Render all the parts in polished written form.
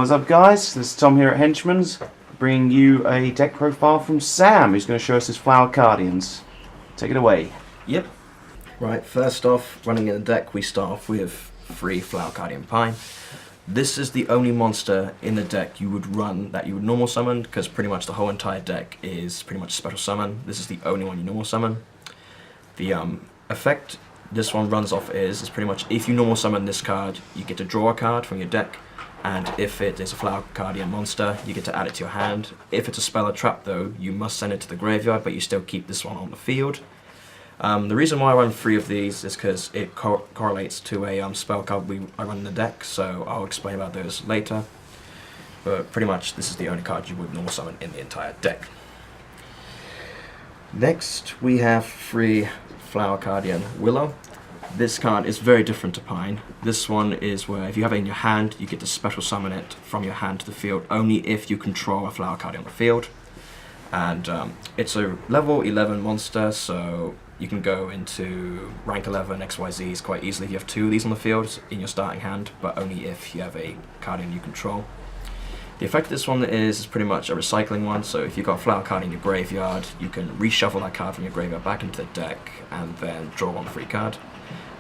what's up guys? This is Tom here at Henchmans, bringing you a deck profile from Sam, who's going to show us his Flower Cardians. Take it away. Yep. Right, first off, running in the deck, we start off with 3 Flower Cardian Pine. This is the only monster in the deck you would run that you would normal summon, because pretty much the whole entire deck is pretty much special summon. This is the only one you normal summon. The effect this one runs off is pretty much if you normal summon this card, you get to draw a card from your deck, and if it is a Flower Cardian monster, you get to add it to your hand. If it's a spell or trap though, you must send it to the graveyard, but you still keep this one on the field. The reason why I run 3 of these is because it correlates to a spell card I run in the deck, so I'll explain about those later. But pretty much this is the only card you would normal summon in the entire deck. Next we have 3 Flower Cardian Willow. This card is very different to Pine. This one is where if you have it in your hand, you get to special summon it from your hand to the field only if you control a Flower Cardian on the field. And it's a level 11 monster, so you can go into rank 11 XYZs quite easily if you have 2 of these on the field in your starting hand, but only if you have a Cardian you control. The effect of this one is pretty much a recycling one, so if you've got a Flower card in your graveyard, you can reshuffle that card from your graveyard back into the deck and then draw 1 free card.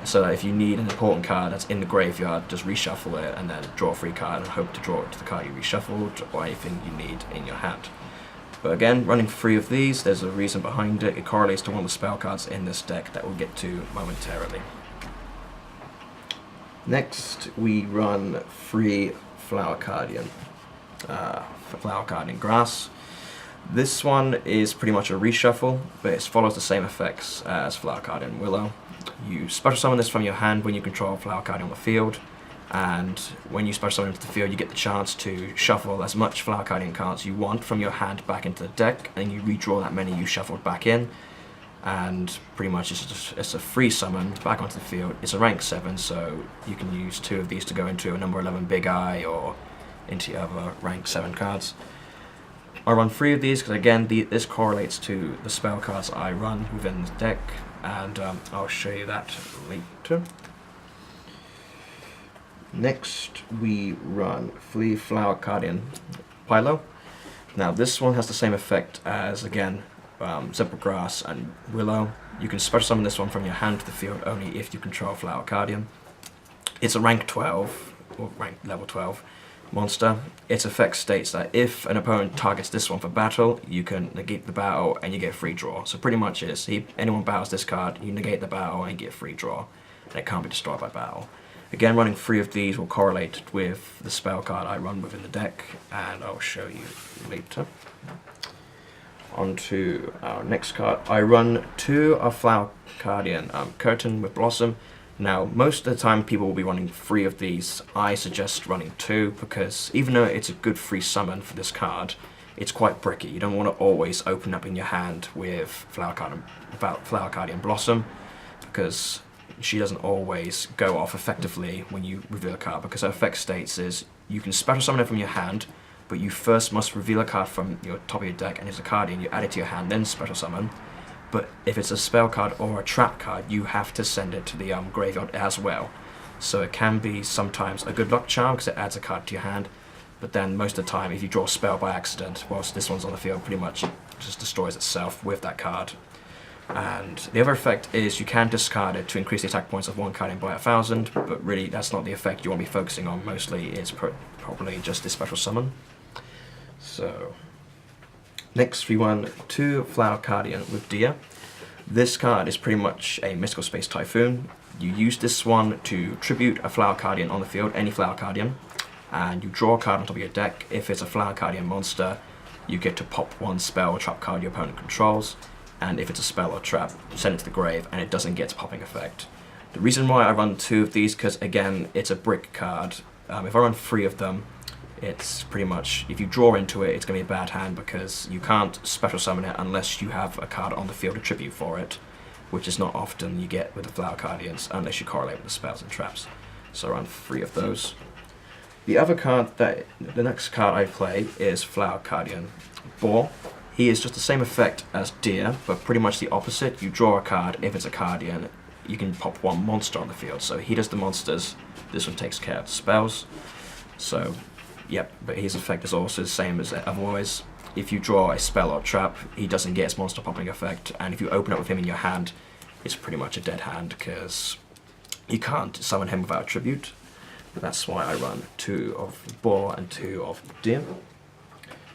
So that if you need an important card that's in the graveyard, just reshuffle it and then draw a free card and hope to draw it to the card you reshuffled or anything you need in your hand. But again, running 3 of these, there's a reason behind it. It correlates to one of the spell cards in this deck that we'll get to momentarily. Next, we run 3 Flower Cardian. Flower Cardian Grass. This one is pretty much a reshuffle, but it follows the same effects as Flower Cardian Willow. You special summon this from your hand when you control Flower Cardian on the field, and when you special summon it to the field, you get the chance to shuffle as much Flower Cardian cards you want from your hand back into the deck, and you redraw that many you shuffled back in. And pretty much it's a free summon back onto the field. It's a rank 7, so you can use 2 of these to go into a number 11 Big Eye or into your other rank 7 cards. I run 3 of these because again this correlates to the spell cards I run within the deck, and I'll show you that later. Next we run 3 Flower Cardian Pilo. Now this one has the same effect as again Simple Grass and Willow. You can special summon this one from your hand to the field only if you control Flower Cardian. It's a rank 12 or rank level 12 monster. Its effect states that if an opponent targets this one for battle, you can negate the battle and you get a free draw. So pretty much is, anyone battles this card, you negate the battle and you get a free draw, and it can't be destroyed by battle. Again, running 3 of these will correlate with the spell card I run within the deck, and I'll show you later. On to our next card. I run 2 of Flower Cardian Curtain with Blossom. Now, most of the time people will be running 3 of these. I suggest running 2 because even though it's a good free summon for this card, it's quite bricky. You don't want to always open up in your hand with Flower Cardian Blossom, because she doesn't always go off effectively when you reveal a card, because her effect states is you can special summon it from your hand, but you first must reveal a card from your top of your deck, and if it's a Cardian, you add it to your hand, then special summon. But if it's a spell card or a trap card, you have to send it to the graveyard as well. So it can be sometimes a good luck charm because it adds a card to your hand, but then most of the time if you draw a spell by accident whilst this one's on the field, pretty much it just destroys itself with that card. And the other effect is you can discard it to increase the attack points of 1 card by 1,000, but really that's not the effect you want to be focusing on. Mostly it's probably just this special summon. So next we run 2 Flower Cardian with Dia. This card is pretty much a Mystical Space Typhoon. You use this one to tribute a Flower Cardian on the field, any Flower Cardian, and you draw a card on top of your deck. If it's a Flower Cardian monster, you get to pop 1 spell or trap card your opponent controls, and if it's a spell or trap, send it to the grave and it doesn't get its popping effect. The reason why I run 2 of these, because again, it's a brick card. If I run 3 of them, it's pretty much, if you draw into it, it's going to be a bad hand because you can't special summon it unless you have a card on the field to tribute for it, which is not often you get with the Flower Cardians unless you correlate with the spells and traps. So I run 3 of those. The next card I play is Flower Cardian Boar. He is just the same effect as Deer, but pretty much the opposite. You draw a card. If it's a Cardian, you can pop 1 monster on the field. So he does the monsters, this one takes care of the spells. So Yep, but his effect is also the same as otherwise. If you draw a spell or trap, he doesn't get his monster popping effect, and if you open up with him in your hand, it's pretty much a dead hand because you can't summon him without a tribute. That's why I run 2 of Boar and 2 of Deer.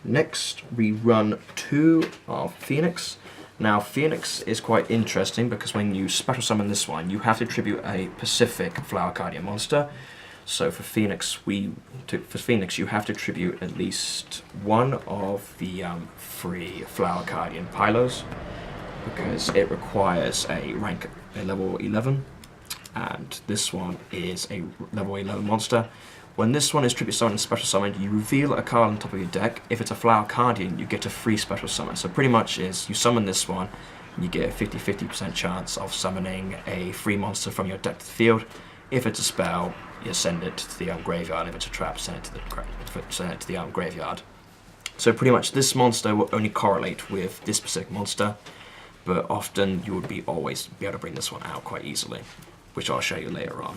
Next, we run 2 of Phoenix. Now, Phoenix is quite interesting because when you special summon this one, you have to tribute a Pacific Flower Cardian monster. So for Phoenix, you have to tribute at least 1 of the 3 Flower Cardian Pylos because it requires a level 11. And this one is a level 11 monster. When this one is tribute summoned and special summoned, you reveal a card on top of your deck. If it's a Flower Cardian, you get a free special summon. So pretty much is you summon this one, and you get a 50% chance of summoning a free monster from your deck to the field. If it's a spell, you send it to the graveyard. If it's a trap, send it to the graveyard. So pretty much this monster will only correlate with this specific monster, but often you would always be able to bring this one out quite easily, which I'll show you later on.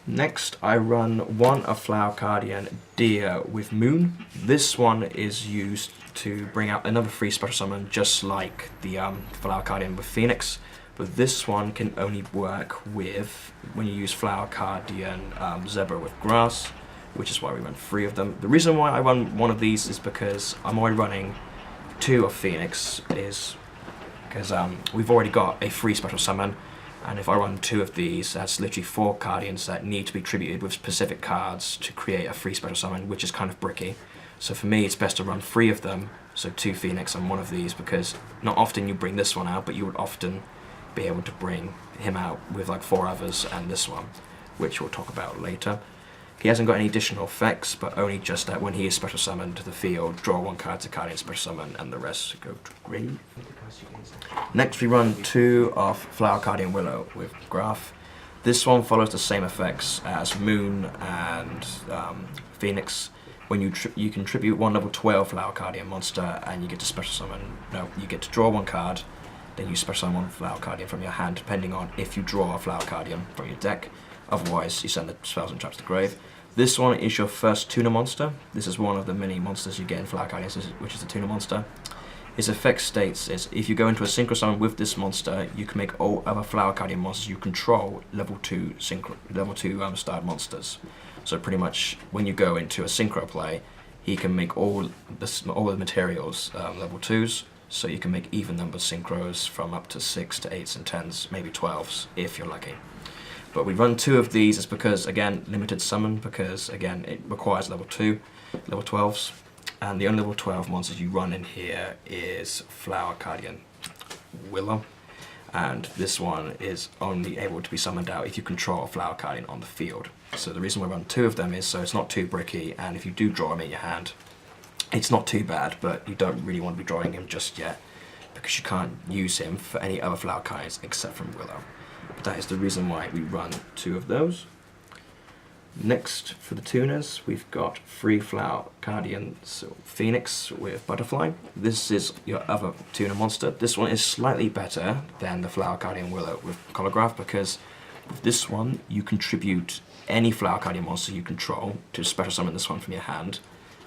Next, I run 1 of Flower Cardian Deer with Moon. This one is used to bring out another free special summon, just like the Flower Cardian with Phoenix. But this one can only work with when you use Flower Cardian Zebra with Grass, which is why we run 3 of them. The reason why I run 1 of these is because I'm already running 2 of Phoenix, is because we've already got a free special summon. And if I run 2 of these, that's literally 4 Cardians that need to be tributed with specific cards to create a free special summon, which is kind of bricky. So for me, it's best to run 3 of them, so 2 Phoenix and 1 of these, because not often you bring this one out, but you would often be able to bring him out with like 4 others and this one, which we'll talk about later. He hasn't got any additional effects, but only just that when he is special summoned to the field, draw 1 card to Cardian special summon, and the rest go to grave. Next we run 2 of Flower Cardian Willow with Graph. This one follows the same effects as Moon and Phoenix. When you can tribute 1 level 12 Flower Cardian monster, and you get to special summon. No, you get to draw 1 card, then you special summon 1 Flower Cardian from your hand, depending on if you draw a Flower Cardian from your deck. Otherwise, you send the spells and traps to the grave. This one is your first tuner monster. This is one of the many monsters you get in Flower Cardian, which is a tuner monster. His effect states is if you go into a synchro summon with this monster, you can make all other Flower Cardian monsters you control level 2 starred monsters. So pretty much when you go into a synchro play, he can make all the materials level 2s. So you can make even number synchros from up to 6 to 8s and 10s, maybe 12s if you're lucky. But we run 2 of these is because, again, limited summon, because, again, it requires level 12s. And the only level 12 monsters you run in here is Flower Cardian Willow. And this one is only able to be summoned out if you control a Flower Cardian on the field. So the reason we run 2 of them is so it's not too bricky, and if you do draw him in your hand, it's not too bad, but you don't really want to be drawing him just yet, because you can't use him for any other Flower Cardians except from Willow. That is the reason why we run 2 of those. Next, for the tuners, we've got 3 Flower Cardian Phoenix with Butterfly. This is your other tuner monster. This one is slightly better than the Flower Cardian Willow with Holograph, because with this one, you contribute any Flower Cardian monster you control to special summon this one from your hand.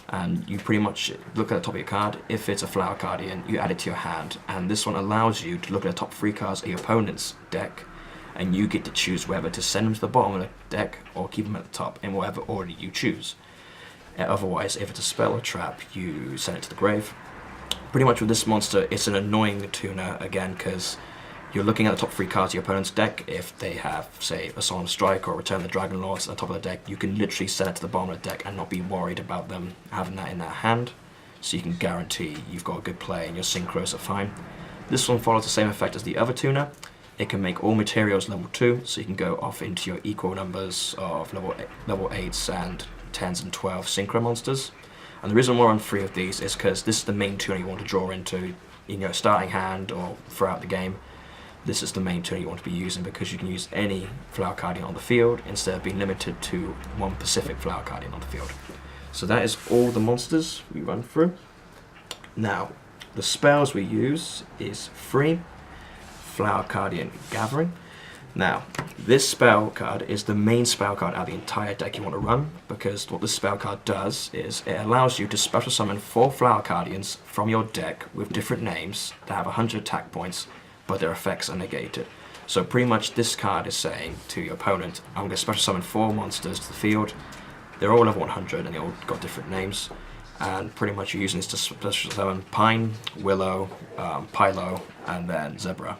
And you pretty much look at the top of your card. If it's a Flower Cardian, you add it to your hand. And this one allows you to look at the top 3 cards of your opponent's deck, and you get to choose whether to send them to the bottom of the deck or keep them at the top in whatever order you choose. Otherwise, if it's a spell or trap, you send it to the grave. Pretty much with this monster, it's an annoying tuner, again, because you're looking at the top 3 cards of your opponent's deck. If they have, say, a Solemn Strike or Return of the Dragon Lords at the top of the deck, you can literally send it to the bottom of the deck and not be worried about them having that in their hand. So you can guarantee you've got a good play and your synchros are fine. This one follows the same effect as the other tuner. It can make all materials level 2, so you can go off into your equal numbers of level 8s and 10s and 12 synchro monsters. And the reason we're on 3 of these is because this is the main tuner you want to draw into in your starting hand or throughout the game. This is the main tuner you want to be using because you can use any Flower Cardian on the field instead of being limited to 1 Pacific Flower Cardian on the field. So that is all the monsters we run through. Now, the spells we use is 3. Flower Cardian Gathering. Now, this spell card is the main spell card out of the entire deck you want to run, because what this spell card does is it allows you to special summon 4 Flower Cardians from your deck with different names that have 100 attack points, but their effects are negated. So pretty much this card is saying to your opponent, I'm going to special summon 4 monsters to the field. They're all level 100 and they all got different names. And pretty much you're using this to special summon Pine, Willow, Pylo, and then Zebra.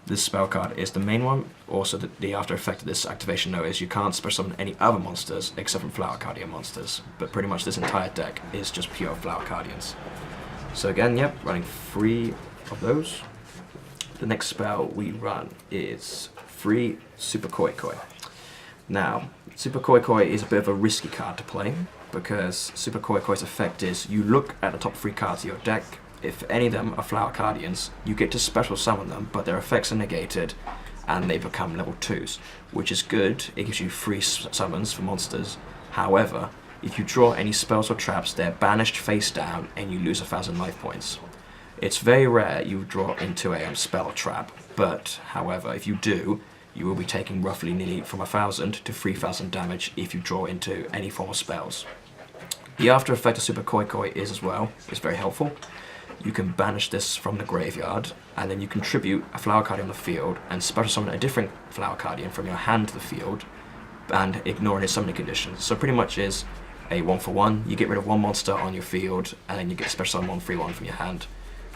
This spell card is the main one. Also, the after effect of this activation note is you can't special summon any other monsters except from Flower Cardian monsters. But pretty much this entire deck is just pure Flower Cardians. So again, yep, running 3 of those. The next spell we run is 3 Super Koi Koi. Now, Super Koi Koi is a bit of a risky card to play, because Super Koi Koi's effect is you look at the top 3 cards of your deck. If any of them are Flower Cardians, you get to special summon them, but their effects are negated and they become level 2s, which is good. It gives you free summons for monsters. However, if you draw any spells or traps, they're banished face down and you lose 1,000 life points. It's very rare you draw into a spell or trap, but however, if you do, you will be taking roughly nearly from 1,000 to 3,000 damage if you draw into any form of spells. The after effect of Super Koi Koi is as well, it's very helpful. You can banish this from the graveyard, and then you contribute a Flower Cardian on the field and special summon a different Flower Cardian from your hand to the field, and ignoring its summoning conditions. So pretty much is a 1-for-1. You get rid of 1 monster on your field, and then you get special summon 1 free 1 from your hand,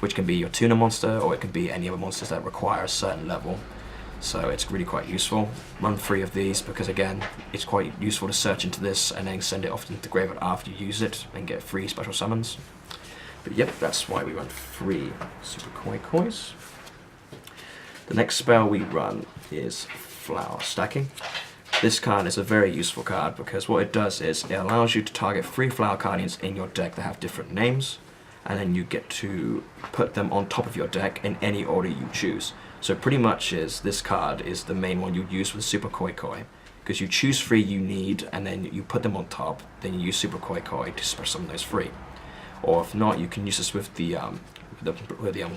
which can be your tuna monster, or it can be any other monsters that require a certain level. So it's really quite useful. Run 3 of these because again, it's quite useful to search into this and then send it off into the graveyard after you use it and get 3 special summons. But yep, that's why we run 3 Super Koi Kois. The next spell we run is Flower Stacking. This card is a very useful card because what it does is it allows you to target 3 Flower Cardians in your deck that have different names, and then you get to put them on top of your deck in any order you choose. So pretty much this card is the main one you use with Super Koi Koi, because you choose 3 you need and then you put them on top, then you use Super Koi Koi to special summon those 3. Or if not, you can use this with the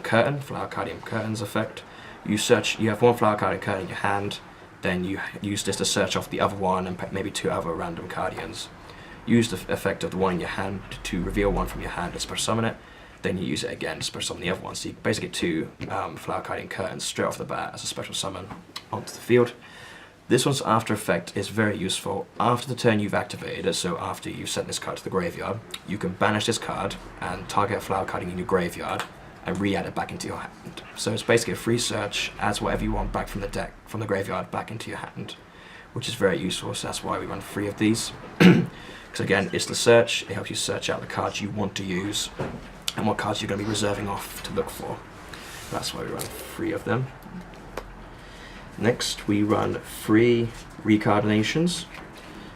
curtain, Flower Cardian Curtains effect. You have 1 Flower Cardian Curtain in your hand, then you use this to search off the other one and maybe 2 other random Cardians. Use the effect of the one in your hand to reveal 1 from your hand and special summon it. Then you use it again to special summon the other one. So you basically get 2 Flower Cardian Curtains straight off the bat as a special summon onto the field. This one's after effect is very useful. After the turn you've activated it, so after you've sent this card to the graveyard, you can banish this card and target a Flower Cardian in your graveyard and re-add it back into your hand. So it's basically a free search, adds whatever you want back from the deck, from the graveyard back into your hand, which is very useful. So that's why we run 3 of these. Because again, it's the search, it helps you search out the cards you want to use and what cards you're going to be reserving off to look for. That's why we run 3 of them. Next, we run 3 Recardinations.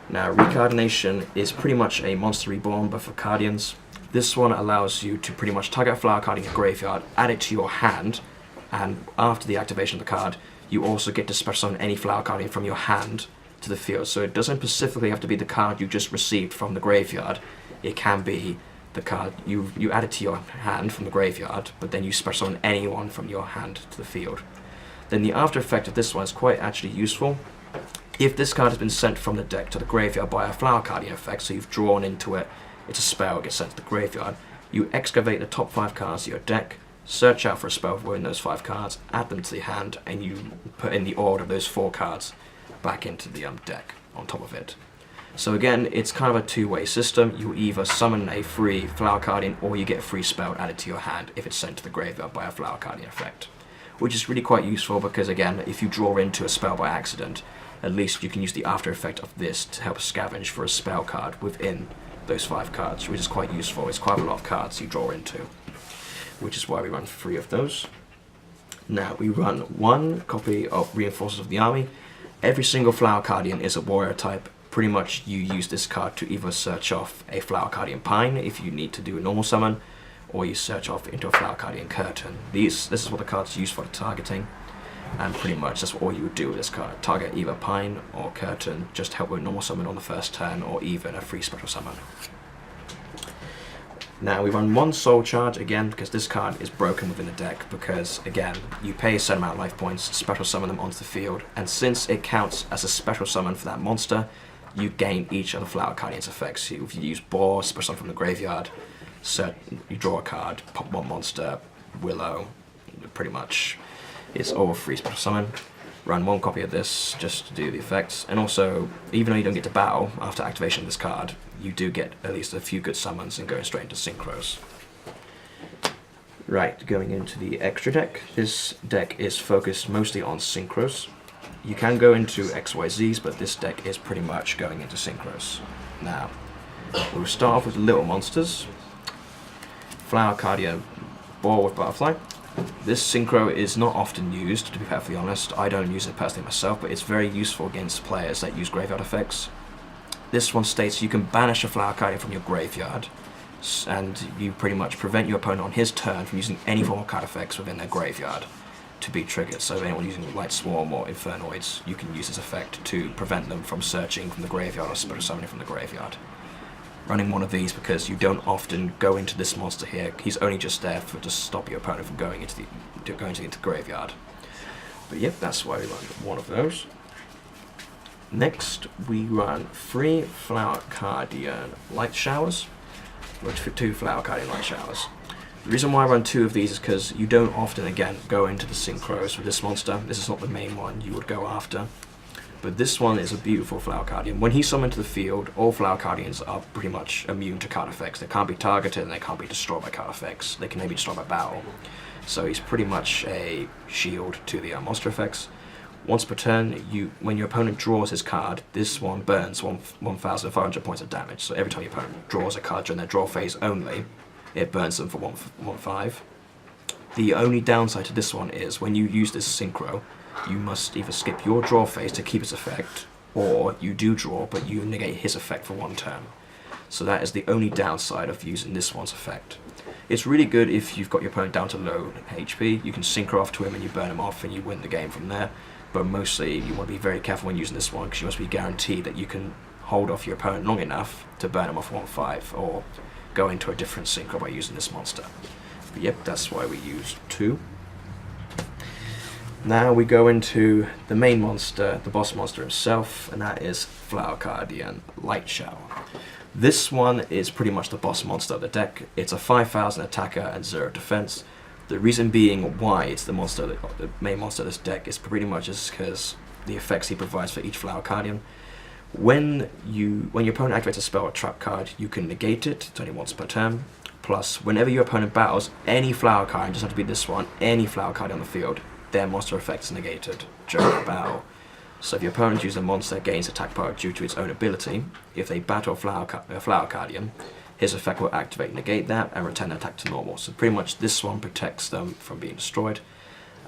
Now, Recardination is pretty much a Monster Reborn, but for Cardians. This one allows you to pretty much target a Flower card in your graveyard, add it to your hand, and after the activation of the card, you also get to special summon any Flower card from your hand to the field. So it doesn't specifically have to be the card you just received from the graveyard. It can be the card you add it to your hand from the graveyard, but then you special summon anyone from your hand to the field. Then the after effect of this one is quite actually useful. If this card has been sent from the deck to the graveyard by a Flower Cardian effect, so you've drawn into it, it's a spell, it gets sent to the graveyard, you excavate the top 5 cards of your deck, search out for a spell within those 5 cards, add them to the hand, and you put in the order of those 4 cards back into the deck on top of it. So again, it's kind of a 2-way system. You either summon a free Flower Cardian or you get a free spell added to your hand if it's sent to the graveyard by a Flower Cardian effect. Which is really quite useful because again, if you draw into a spell by accident, at least you can use the after effect of this to help scavenge for a spell card within those 5 cards, which is quite useful. It's quite a lot of cards you draw into, which is why we run 3 of those. Now, we run 1 copy of Reinforcers of the Army. Every single Flower Cardian is a warrior type. Pretty much you use this card to either search off a Flower Cardian Pine if you need to do a normal summon, or you search off into a Flower Cardian Curtain. This is what the card's used for targeting, and pretty much that's all you would do with this card. Target either Pine or Curtain, just help with normal summon on the first turn, or even a free special summon. Now we run 1 soul charge again because this card is broken within the deck because again you pay a certain amount of life points to special summon them onto the field, and since it counts as a special summon for that monster, you gain each of the Flower Cardian's effects. So if you use Boar, special summon from the graveyard, so you draw a card, pop 1 monster, Willow, pretty much it's all free special summon. Run 1 copy of this just to do the effects, and also even though you don't get to battle after activation of this card, you do get at least a few good summons and going straight into synchros. Right, going into the extra deck. This deck is focused mostly on synchros. You can go into XYZs, but this deck is pretty much going into synchros. Now, we'll start off with little monsters. Flower Cardian, Boar with Butterfly. This synchro is not often used, to be perfectly honest. I don't use it personally myself, but it's very useful against players that use graveyard effects. This one states you can banish a Flower Cardian from your graveyard, and you pretty much prevent your opponent on his turn from using any form of card effects within their graveyard to be triggered. So anyone using Light Swarm or Infernoids, you can use this effect to prevent them from searching from the graveyard or special summoning from the graveyard. Running 1 of these because you don't often go into this monster here. He's only just there to stop your opponent from going into the graveyard. But yep, that's why we run 1 of those. Next, we run 3 Flower Cardian Light Showers, or 2 Flower Cardian Light Showers. The reason why I run 2 of these is because you don't often, again, go into the synchros with this monster. This is not the main one you would go after. But this one is a beautiful Flower Cardian. When he's summoned to the field, all Flower Cardians are pretty much immune to card effects. They can't be targeted and they can't be destroyed by card effects. They can maybe be destroyed by battle. So he's pretty much a shield to the monster effects. Once per turn, when your opponent draws his card, this one burns 1,500 points of damage. So every time your opponent draws a card during their draw phase only, it burns them for 1,500. The only downside to this one is when you use this synchro, you must either skip your draw phase to keep its effect, or you do draw but you negate his effect for 1 turn. So that is the only downside of using this one's effect. It's really good if you've got your opponent down to low HP. You can synchro off to him and you burn him off and you win the game from there. But mostly you want to be very careful when using this one because you must be guaranteed that you can hold off your opponent long enough to burn him off 1/5 or go into a different synchro by using this monster. But yep, that's why we use 2. Now we go into the main monster, the boss monster himself, and that is Flower Cardian Light Shower. This one is pretty much the boss monster of the deck. It's a 5,000 attacker and 0 defense. The reason being why it's the main monster of this deck is pretty much just because the effects he provides for each Flower Cardian. When your opponent activates a spell or trap card, you can negate it. It's only once per turn. Plus, whenever your opponent battles any Flower Cardian, doesn't have to be this one, any Flower Cardian on the field, their monster effect is negated during the battle. So if your opponent uses a monster that gains attack power due to its own ability, if they battle a Flower Cardian, his effect will activate, negate that, and return the attack to normal. So pretty much this one protects them from being destroyed.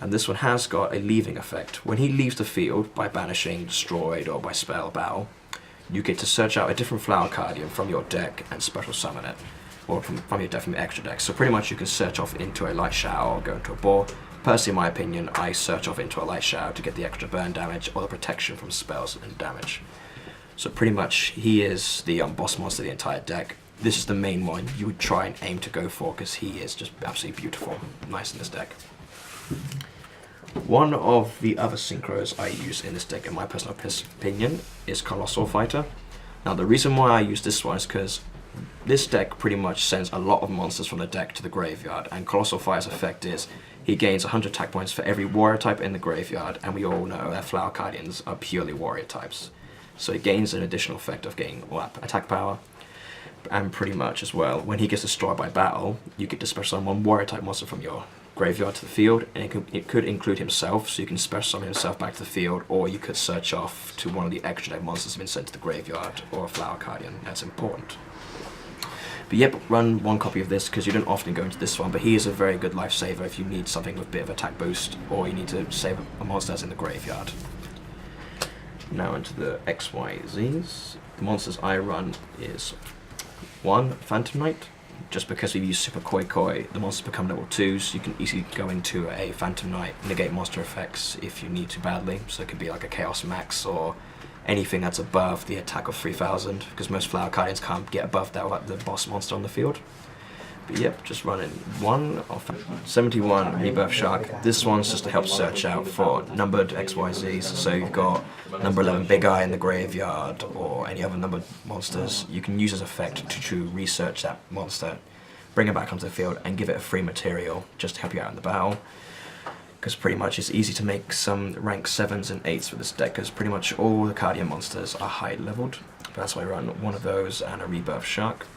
And this one has got a leaving effect. When he leaves the field by banishing, destroyed, or by spell battle, you get to search out a different Flower Cardian from your deck and special summon it. Or from your deck, from your extra deck. So pretty much you can search off into a Light Shower or go into a Boar. Personally, in my opinion, I search off into a Light Shower to get the extra burn damage or the protection from spells and damage. So pretty much he is the boss monster of the entire deck. This is the main one you would try and aim to go for because he is just absolutely beautiful, nice in this deck. One of the other synchros I use in this deck, in my personal opinion, is Colossal Fighter. Now the reason why I use this one is because this deck pretty much sends a lot of monsters from the deck to the graveyard, and Colossal Fighter's effect is he gains 100 attack points for every warrior type in the graveyard, and we all know that Flower Cardians are purely warrior types. So he gains an additional effect of gaining attack power, and pretty much as well, when he gets destroyed by battle, you get to special summon 1 warrior type monster from your graveyard to the field, and it could include himself, so you can special summon himself back to the field, or you could search off to one of the extra deck monsters that have been sent to the graveyard, or a Flower Cardian. That's important. But yep, run 1 copy of this because you don't often go into this one, but he is a very good lifesaver if you need something with a bit of attack boost, or you need to save a monster that's in the graveyard. Now into the XYZs. The monsters I run is 1, Phantom Knight. Just because we use Super Koi Koi, the monsters become level 2s, so you can easily go into a Phantom Knight, negate monster effects if you need to badly. So it could be like a Chaos Max or anything that's above the attack of 3,000, because most Flower Cardians can't get above that, like the boss monster on the field. But yep, just running one of 71 Rebirth Shark. This one's just to help search out for numbered XYZs. So you've got number 11 Big Eye in the graveyard or any other numbered monsters. You can use this effect to research that monster, bring it back onto the field, and give it a free material just to help you out in the battle. Because pretty much it's easy to make some rank 7s and 8s with this deck, because pretty much all the Cardian monsters are high leveled. But that's why I run one of those and a Rebirth Shark.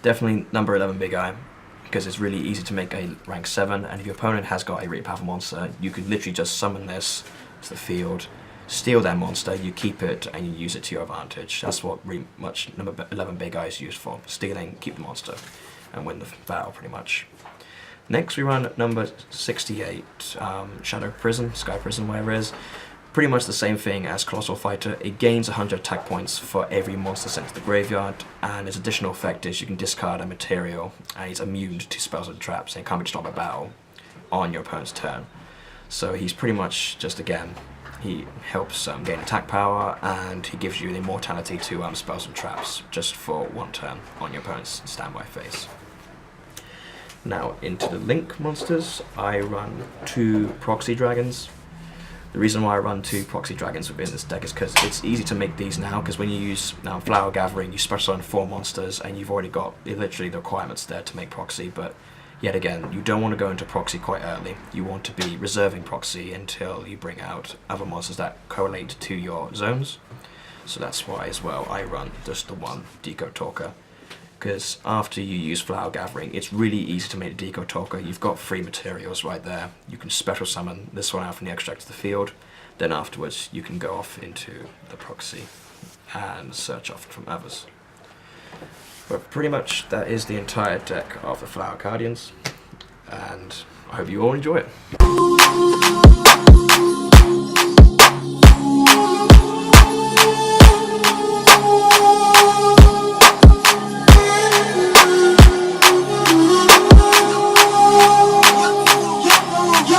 Definitely number 11 Big Eye, because it's really easy to make a rank 7, and if your opponent has got a really powerful monster, you could literally just summon this to the field, steal that monster, you keep it, and you use it to your advantage. That's what really much number 11 Big Eye is used for. Stealing, keep the monster, and win the battle pretty much. Next we run number 68, Shadow Prison, Sky Prison, whatever it is. Pretty much the same thing as Colossal Fighter. It gains 100 attack points for every monster sent to the graveyard, and its additional effect is you can discard a material, and he's immune to spells and traps, and can't be stopped by battle on your opponent's turn. So he's pretty much just, again, he helps gain attack power, and he gives you the immortality to spells and traps just for one turn on your opponent's standby phase. Now into the Link monsters, I run 2 Proxy Dragons. The reason why I run 2 Proxy Dragons within this deck is because it's easy to make these now, because when you use Flower Gathering, you special on 4 monsters, and you've already got literally the requirements there to make Proxy, but yet again, you don't want to go into Proxy quite early. You want to be reserving Proxy until you bring out other monsters that correlate to your zones. So that's why as well I run just the 1 Deco Talker. Because after you use Flower Gathering, it's really easy to make a Deco Talker. You've got free materials right there. You can special summon this one out from the extract to the field. Then afterwards, you can go off into the Proxy and search off from others. But pretty much that is the entire deck of the Flower Cardians. And I hope you all enjoy it.